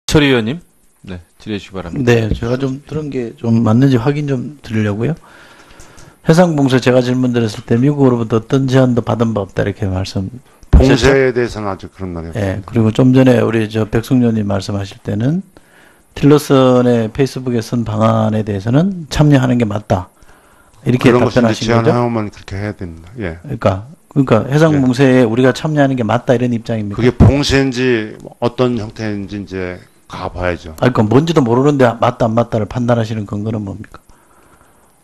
처리 의원님, 네, 질의해 주시기 바랍니다. 네, 제가 좀 들은 게 좀 맞는지 확인 좀 드리려고요. 해상봉쇄 제가 질문 드렸을 때 미국으로부터 어떤 제안도 받은 바 없다 이렇게 말씀. 봉쇄에 대해서는 아주 그런 말이에요. 네, 그리고 좀 전에 우리 백승조님 말씀하실 때는 틸러슨의 페이스북에 쓴 방안에 대해서는 참여하는 게 맞다 이렇게 그런 것을 답변하신 거죠. 제안하면 그렇게 해야 됩니다. 예. 그러니까 해상봉쇄에 우리가 참여하는 게 맞다 이런 입장입니까? 그게 봉쇄인지 어떤 형태인지 이제 가봐야죠. 그러니까 뭔지도 모르는데 맞다 안 맞다를 판단하시는 근거는 뭡니까?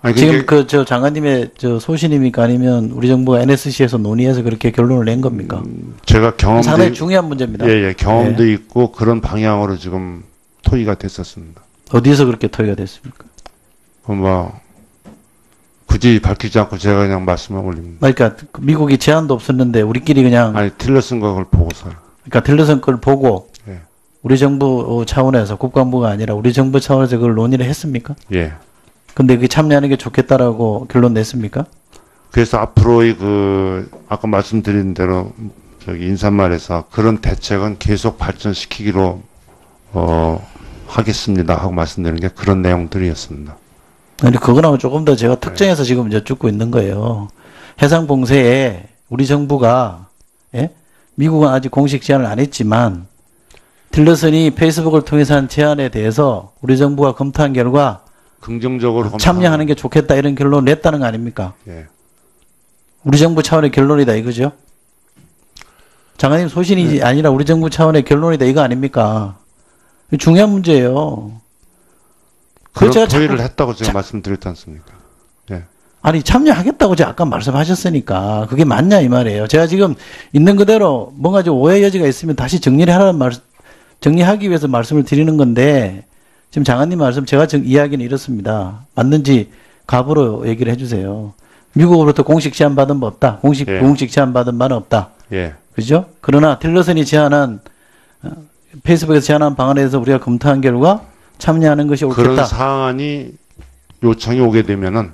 아니, 지금 저 장관님의 저 소신입니까? 아니면 우리 정부가 NSC에서 논의해서 그렇게 결론을 낸 겁니까? 제가 경험도 상당히 중요한 문제입니다. 예, 경험도 있고 그런 방향으로 지금 토의가 됐었습니다. 어디서 그렇게 토의가 됐습니까? 뭐 굳이 밝히지 않고 제가 그냥 말씀을 올립니다. 그러니까 미국이 제안도 없었는데 우리끼리 그냥 아니 틸러슨 그걸 보고서. 그러니까 틸러슨 걸 보고 예. 우리 정부 차원에서 국방부가 아니라 우리 정부 차원에서 그걸 논의를 했습니까? 예. 근데 그 참여하는 게 좋겠다라고 결론 냈습니까? 그래서 앞으로의 아까 말씀드린 대로 인사말에서 그런 대책은 계속 발전시키기로 하겠습니다 하고 말씀드리는 게 그런 내용들이었습니다. 아니 그거하고 조금 더 제가 특정해서 지금 여쭙고 있는 거예요. 해상 봉쇄에 우리 정부가 미국은 아직 공식 제안을 안 했지만 틸러슨이 페이스북을 통해서 한 제안에 대해서 우리 정부가 검토한 결과 긍정적으로 참여하는 게 좋겠다 이런 결론을 냈다는 거 아닙니까? 예. 우리 정부 차원의 결론이다 이거죠? 장관님 소신이 아니라 우리 정부 차원의 결론이다 이거 아닙니까? 중요한 문제예요. 그런 토의를 했다고 제가 말씀드렸지 않습니까? 예. 아니 참여하겠다고 제가 아까 말씀하셨으니까 그게 맞냐 이 말이에요. 제가 지금 있는 그대로 뭔가 좀 오해 여지가 있으면 다시 정리를 정리하기 위해서 말씀을 드리는 건데 지금 장관님 말씀 제가 이야기는 이렇습니다. 맞는지 갑으로 얘기를 해주세요. 미국으로부터 공식 제안 받은 바 없다. 공식 제안 받은 바는 없다. 예. 그죠? 그러나 틸러슨이 제안한 페이스북에서 제안한 방안에 대해서 우리가 검토한 결과 참여하는 것이 옳겠다. 그런 사안이 요청이 오게 되면은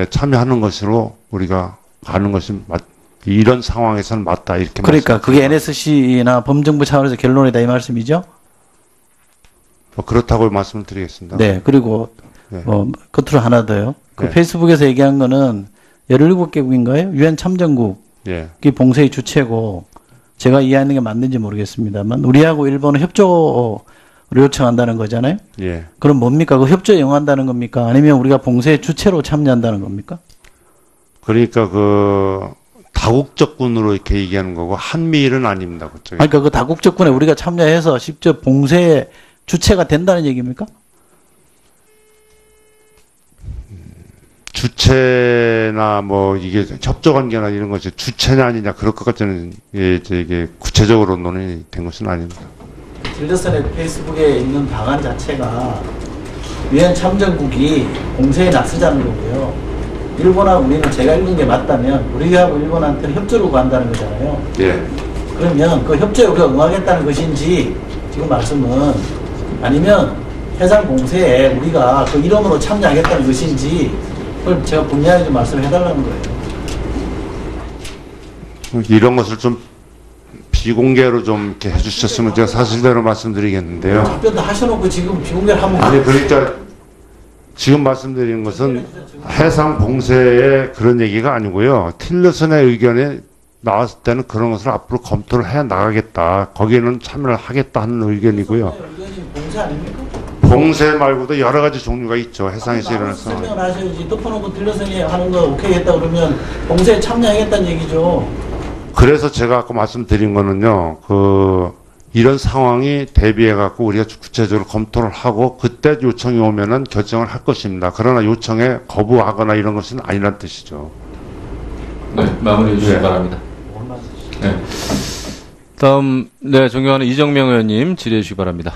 참여하는 것으로 우리가 가는 것이 이런 상황에서는 맞다 이렇게. 그러니까 그게 NSC나 범정부 차원에서 결론이다 이 말씀이죠? 그렇다고 말씀을 드리겠습니다. 네. 그리고 끝으로 하나 더요. 그 페이스북에서 얘기한 거는 17개국인가요? 유엔 참전국이 봉쇄의 주체고 제가 이해하는 게 맞는지 모르겠습니다만 우리하고 일본은 협조를 요청한다는 거잖아요. 예. 그럼 뭡니까? 그 협조에 응한다는 겁니까? 아니면 우리가 봉쇄의 주체로 참여한다는 겁니까? 그러니까 다국적군으로 이렇게 얘기하는 거고 한미일은 아닙니다. 그쪽에. 그러니까 그 다국적군에 우리가 참여해서 직접 봉쇄의 주체가 된다는 얘기입니까? 주체나 이게 협조관계나 이런 것이 주체냐 아니냐 그럴 것 같지는 이게 구체적으로 논의된 것은 아닙니다. 틸러슨의 페이스북에 있는 방안 자체가 유엔 참전국이 봉쇄에 나서자는 거고요. 일본하고 우리는 제가 읽은 게 맞다면 우리하고 일본한테는 협조를 구한다는 거잖아요. 예. 그러면 그 협조에 우리가 응하겠다는 것인지 지금 말씀은 아니면 해상 봉쇄에 우리가 그 이름으로 참여하겠다는 것인지 그걸 제가 분명히 좀 말씀해달라는 거예요. 이런 것을 좀 비공개로 좀 이렇게 해주셨으면 제가 사실대로 말씀드리겠는데요. 답변도 하셔놓고 지금 비공개를 하면 아니 그러니까 지금 말씀드리는 것은 해상 봉쇄의 그런 얘기가 아니고요. 틸러슨의 의견에 나왔을 때는 그런 것을 앞으로 검토를 해 나가겠다. 거기에는 참여를 하겠다 하는 의견이고요. 봉쇄 아닙니까? 봉쇄 말고도 여러 가지 종류가 있죠. 해상에서 일어나서. 설명을 하셔야지. 덮어놓고 틸러슨이 하는 거 오케이 했다 그러면 봉쇄에 참여하겠다는 얘기죠. 그래서 제가 아까 말씀드린 거는요. 이런 상황이 대비해갖고 우리가 구체적으로 검토를 하고 그때 요청이 오면은 결정을 할 것입니다. 그러나 요청에 거부하거나 이런 것은 아니란 뜻이죠. 네, 마무리해 주시기 바랍니다. 네. 다음, 존경하는 이정명 의원님 질의해 주시기 바랍니다.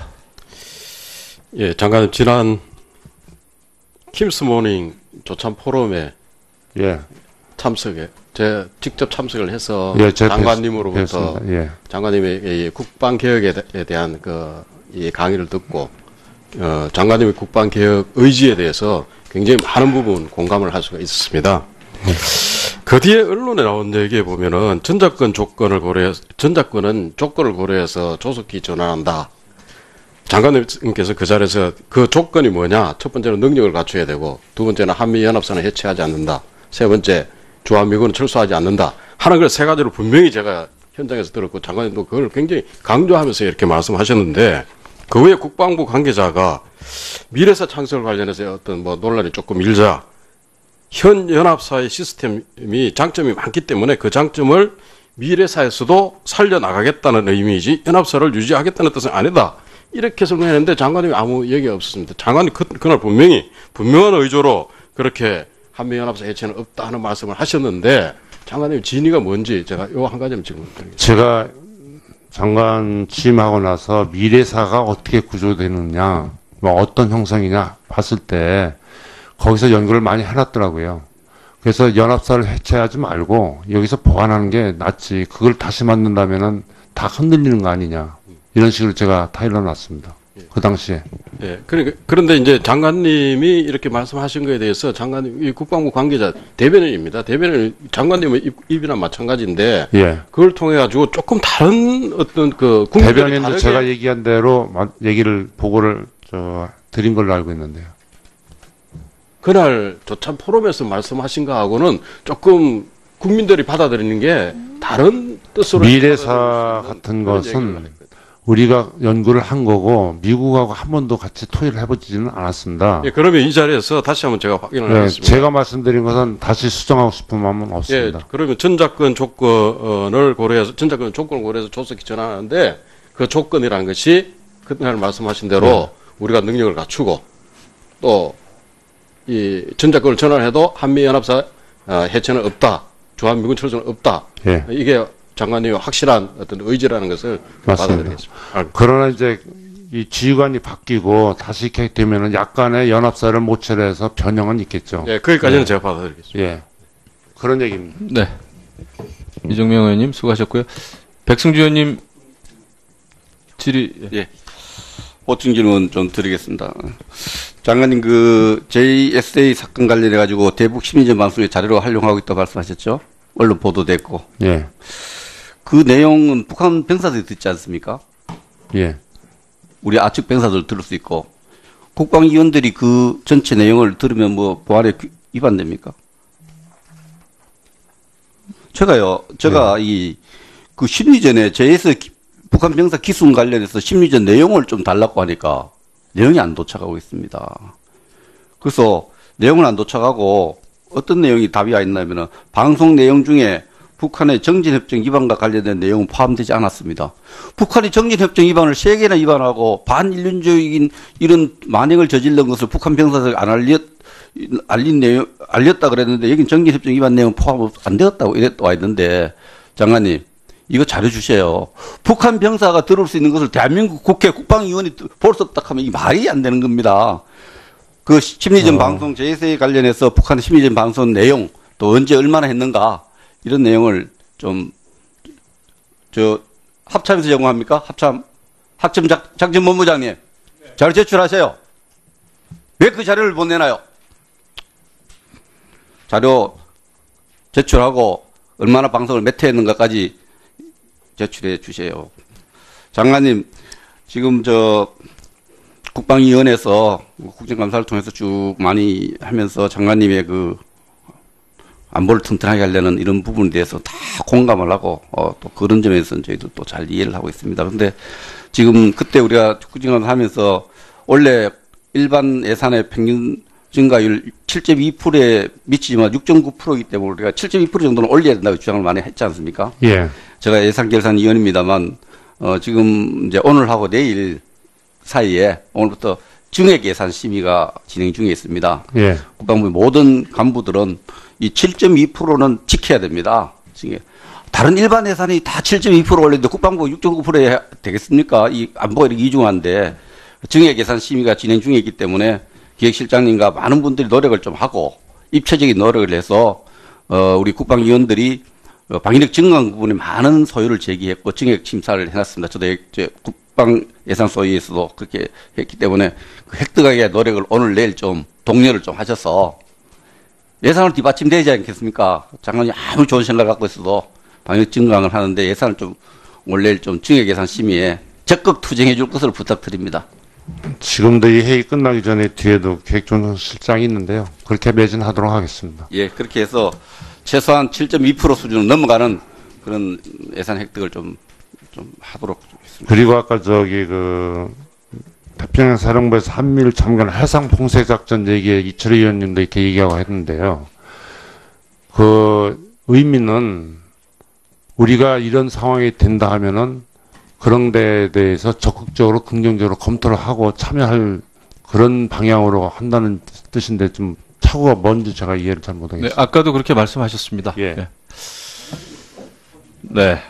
예, 장관님, 지난 킴스 모닝 조참 포럼에 참석에, 제가 직접 참석을 해서 장관님으로부터 장관님의 국방개혁에 대한 이 강의를 듣고, 장관님의 국방개혁 의지에 대해서 굉장히 많은 부분 공감을 할 수가 있었습니다. 그 뒤에 언론에 나온 얘기에 보면은 전작권은 조건을 고려해서 조속히 전환한다. 장관님께서 그 자리에서 그 조건이 뭐냐? 첫 번째는 능력을 갖춰야 되고, 두 번째는 한미연합선을 해체하지 않는다. 세 번째, 주한미군은 철수하지 않는다. 하는 걸 세 가지로 분명히 제가 현장에서 들었고, 장관님도 그걸 굉장히 강조하면서 이렇게 말씀하셨는데, 그 외에 국방부 관계자가 미래사 창설 관련해서 어떤 뭐 논란이 조금 일자, 현 연합사의 시스템이 장점이 많기 때문에 그 장점을 미래사에서도 살려나가겠다는 의미이지 연합사를 유지하겠다는 뜻은 아니다. 이렇게 설명했는데 장관님이 아무 얘기가 없었습니다. 장관이 그날 분명한 의조로 그렇게 한미연합사 해체는 없다 하는 말씀을 하셨는데 장관님 진위가 뭔지 제가 요 한 가지만 질문드리겠습니다. 제가 장관 취임하고 나서 미래사가 어떻게 구조되느냐, 뭐 어떤 형성이냐 봤을 때 거기서 연구를 많이 해놨더라고요. 그래서 연합사를 해체하지 말고 여기서 보완하는 게 낫지. 그걸 다시 만든다면은 다 흔들리는 거 아니냐. 이런 식으로 제가 타일러 놨습니다. 그 당시에. 예. 그런데 이제 장관님이 이렇게 말씀하신 거에 대해서 장관님, 이 국방부 관계자 대변인입니다. 대변인, 장관님의 입이나 마찬가지인데. 예. 그걸 통해가지고 조금 다른 어떤 그 대변인도 다르게 제가 얘기한 대로 보고를 드린 걸로 알고 있는데요. 그날 조참 포럼에서 말씀하신 거하고는 조금 국민들이 받아들이는 게 다른 뜻으로. 미래사 같은 것은 우리가 연구를 한 거고 미국하고 한 번도 같이 토의를 해보지는 않았습니다. 예, 그러면 이 자리에서 다시 한번 제가 확인을 하겠습니다. 제가 말씀드린 것은 다시 수정하고 싶은 마음은 없습니다. 예, 그러면 전작권 조건을 고려해서 조속히 전환하는데 그 조건이라는 것이 그날 말씀하신 대로 우리가 능력을 갖추고 또 이 전작권을 전환해도 한미연합사 해체는 없다. 주한미군 철수는 없다. 예. 이게 장관님의 확실한 어떤 의지라는 것을 받아들이겠습니다. 그러나 이제 이 지휘관이 바뀌고 다시 이렇게 되면은 약간의 연합사를 모체해서 변형은 있겠죠. 예, 거기까지는 제가 받아들이겠습니다. 예. 그런 얘기입니다. 네. 이정명 의원님 수고하셨고요. 백승주 의원님 질의. 예. 보충 질문 좀 드리겠습니다. 장관님, 그 JSA 사건 관련해 가지고 대북 심리전 방송에 자료로 활용하고 있다고 말씀하셨죠? 언론 보도됐고. 예. 그 내용은 북한 병사들이 듣지 않습니까? 예. 우리 아측 병사들 들을 수 있고. 국방위원들이 그 전체 내용을 들으면 뭐 보안에 위반됩니까? 제가 이 그 심리전에 JS 북한 병사 기순 관련해서 심리전 내용을 좀 달라고 하니까 내용이 안 도착하고 있습니다. 그래서 내용은 안 도착하고 어떤 내용이 답이 와 있냐면은 방송 내용 중에 북한의 정진협정 위반과 관련된 내용은 포함되지 않았습니다. 북한이 정진협정 위반을 3개나 위반하고 반인륜적인 이런 만행을 저지른 것을 북한 병사들 안 알렸다 그랬는데 여긴 정진협정 위반 내용은 포함 안 되었다고 이래 와 있는데 장관님 이거 자료 주세요. 북한 병사가 들을 수 있는 것을 대한민국 국회 국방위원이 볼 수 없다 하면 이 말이 안 되는 겁니다. 그 심리전 방송 JSA 관련해서 북한의 심리전 방송 내용 또 언제 얼마나 했는가 이런 내용을 좀 합참에서 제공합니까? 합참 작전본부장님 자료 제출하세요. 왜 그 자료를 못 내나요? 자료 제출하고 얼마나 방송을 몇 회 했는가까지 제출해 주세요. 장관님, 지금 국방위원회에서 국정감사를 통해서 쭉 많이 하면서 장관님의 그 안보를 튼튼하게 하려는 이런 부분에 대해서 다 공감을 하고 또 그런 점에서는 저희도 또 잘 이해를 하고 있습니다. 그런데 지금 그때 우리가 국정감사 하면서 원래 일반 예산의 평균 증가율 7.2%에 미치지만 6.9%이기 때문에 우리가 7.2% 정도는 올려야 된다고 주장을 많이 했지 않습니까? 예. 제가 예산결산위원입니다만 지금 이제 오늘하고 내일 사이에 오늘부터 증액 예산 심의가 진행 중에 있습니다. 예. 국방부 모든 간부들은 이 7.2%는 지켜야 됩니다. 다른 일반 예산이 다 7.2% 올렸는데 국방부 6.9%에 되겠습니까? 이 안보가 이렇게 이중한데 증액 예산 심의가 진행 중에 있기 때문에 기획실장님과 많은 분들이 노력을 좀 하고 입체적인 노력을 해서 우리 국방위원들이 방위력 증강 부분에 많은 소요를 제기했고 증액 심사를 해놨습니다. 저도 국방 예산 소위에서도 그렇게 했기 때문에 그 획득하기의 노력을 오늘 내일 좀 독려를 좀 하셔서 예산을 뒷받침되지 않겠습니까? 장관이 아무리 좋은 생각을 갖고 있어도 방위력 증강을 하는데 예산을 좀 오늘 내일 좀 증액 예산 심의에 적극 투쟁해 줄 것을 부탁드립니다. 지금도 이 회의 끝나기 전에 뒤에도 기획조정실장이 있는데요. 그렇게 매진하도록 하겠습니다. 예, 그렇게 해서 최소한 7.2% 수준을 넘어가는 그런 예산 획득을 좀 하도록 하겠습니다. 그리고 아까 태평양 사령부에서 한미를 참가하는 해상 봉쇄 작전 얘기에 이철희 의원님도 이렇게 얘기하고 했는데요. 그 의미는 우리가 이런 상황이 된다 하면은 그런 데에 대해서 적극적으로 긍정적으로 검토를 하고 참여할 그런 방향으로 한다는 뜻인데 좀 차후가 뭔지 제가 이해를 잘 못하겠습니다. 네, 아까도 그렇게 말씀하셨습니다. 예. 네. 네.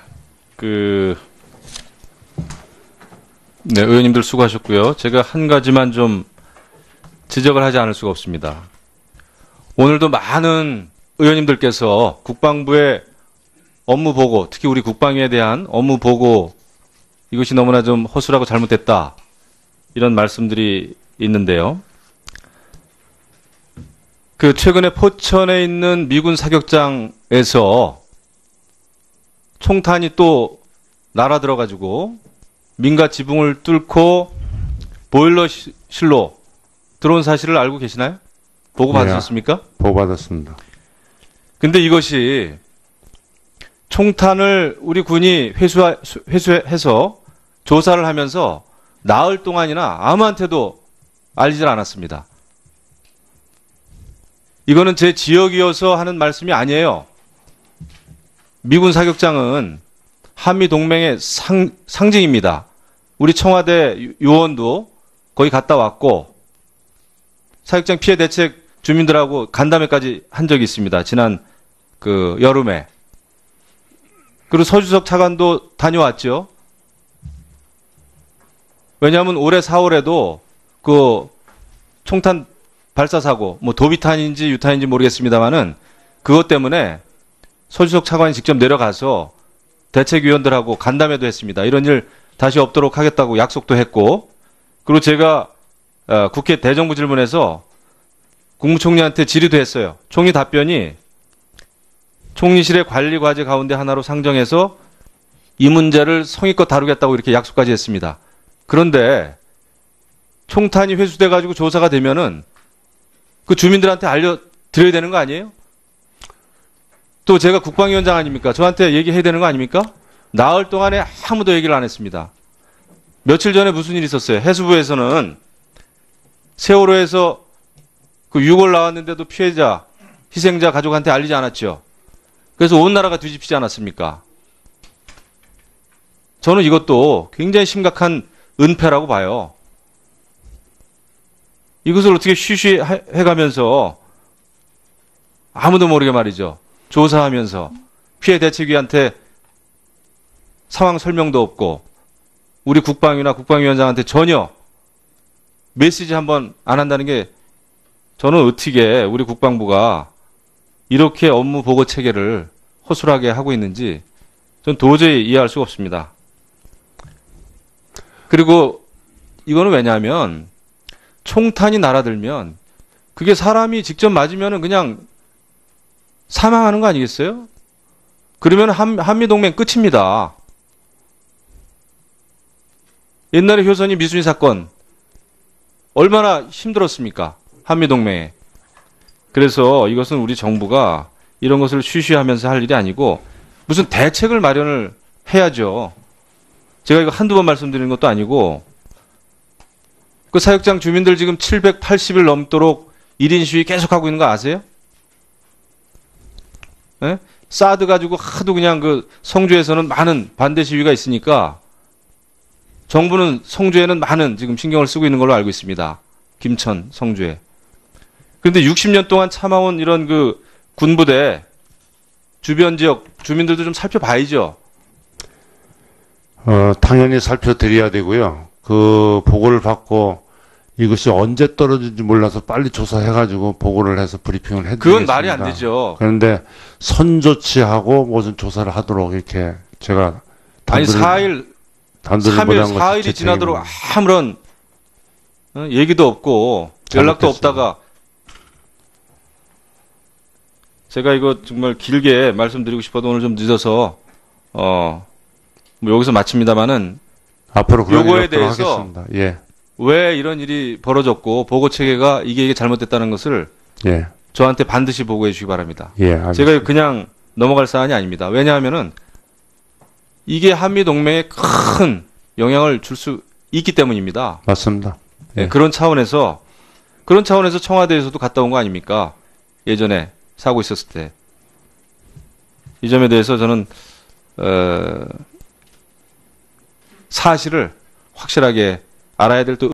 네, 의원님들 수고하셨고요. 제가 한 가지만 좀 지적을 하지 않을 수가 없습니다. 오늘도 많은 의원님들께서 국방부의 업무 보고, 특히 우리 국방위에 대한 업무 보고, 이것이 너무나 좀 허술하고 잘못됐다, 이런 말씀들이 있는데요. 최근에 포천에 있는 미군 사격장에서 총탄이 또 날아들어가지고 민가 지붕을 뚫고 보일러실로 들어온 사실을 알고 계시나요? 보고 받으셨습니까? 보고 받았습니다. 근데 이것이 총탄을 우리 군이 회수해서 조사를 하면서 나흘 동안이나 아무한테도 알리질 않았습니다. 이거는 제 지역이어서 하는 말씀이 아니에요. 미군 사격장은 한미 동맹의 상징입니다. 우리 청와대 요원도 거기 갔다 왔고 사격장 피해 대책 주민들하고 간담회까지 한 적이 있습니다. 지난 여름에. 그리고 서주석 차관도 다녀왔죠. 왜냐하면 올해 4월에도 총탄 발사 사고, 도비탄인지 유탄인지 모르겠습니다만은 그것 때문에 서주석 차관이 직접 내려가서 대책위원들하고 간담회도 했습니다. 이런 일 다시 없도록 하겠다고 약속도 했고, 그리고 제가 국회 대정부 질문에서 국무총리한테 질의도 했어요. 총리 답변이 총리실의 관리 과제 가운데 하나로 상정해서 이 문제를 성의껏 다루겠다고 이렇게 약속까지 했습니다. 그런데 총탄이 회수돼가지고 조사가 되면은 그 주민들한테 알려드려야 되는 거 아니에요? 또 제가 국방위원장 아닙니까? 저한테 얘기해야 되는 거 아닙니까? 나흘 동안에 아무도 얘기를 안 했습니다. 며칠 전에 무슨 일이 있었어요? 해수부에서는 세월호에서 6월 나왔는데도 피해자, 희생자 가족한테 알리지 않았죠. 그래서 온 나라가 뒤집히지 않았습니까? 저는 이것도 굉장히 심각한 은폐라고 봐요. 이것을 어떻게 쉬쉬해가면서 아무도 모르게 말이죠. 조사하면서 피해 대책위한테 상황 설명도 없고 우리 국방위나 국방위원장한테 전혀 메시지 한번 안 한다는 게 저는 어떻게 우리 국방부가 이렇게 업무 보고 체계를 허술하게 하고 있는지 전 도저히 이해할 수가 없습니다. 그리고 이거는 왜냐하면 총탄이 날아들면 그게 사람이 직접 맞으면 그냥 사망하는 거 아니겠어요? 그러면 한미동맹 끝입니다. 옛날에 효선이 미순이 사건 얼마나 힘들었습니까? 한미동맹에. 그래서 이것은 우리 정부가 이런 것을 쉬쉬하면서 할 일이 아니고 무슨 대책을 마련을 해야죠. 제가 이거 한두 번 말씀드리는 것도 아니고 그 사육장 주민들 지금 780일 넘도록 1인 시위 계속하고 있는 거 아세요? 네? 사드 가지고 하도 그냥 성주에서는 많은 반대 시위가 있으니까 정부는 성주에는 많은 지금 신경을 쓰고 있는 걸로 알고 있습니다. 김천, 성주에. 그런데 60년 동안 참아온 이런 군부대 주변 지역 주민들도 좀 살펴봐야죠. 당연히 살펴드려야 되고요. 그 보고를 받고 이것이 언제 떨어질지 몰라서 빨리 조사해가지고 보고를 해서 브리핑을 해드리겠습니다. 그건 말이 안 되죠. 그런데 선조치하고 무슨 조사를 하도록 이렇게 제가 아니 3일, 4일이 지나도록 아무런 얘기도 없고 연락도 없다가 제가 이거 정말 길게 말씀드리고 싶어도 오늘 좀 늦어서 여기서 마칩니다만은 앞으로 요거에 대해서 하겠습니다. 예. 왜 이런 일이 벌어졌고 보고 체계가 이게 잘못됐다는 것을 예. 저한테 반드시 보고해 주시기 바랍니다. 예. 알겠습니다. 제가 그냥 넘어갈 사안이 아닙니다. 왜냐하면은 이게 한미 동맹에 큰 영향을 줄 수 있기 때문입니다. 맞습니다. 예, 예. 그런 차원에서 청와대에서도 갔다 온 거 아닙니까? 예전에 사고 있었을 때. 이 점에 대해서 저는 사실을 확실하게 알아야 될 또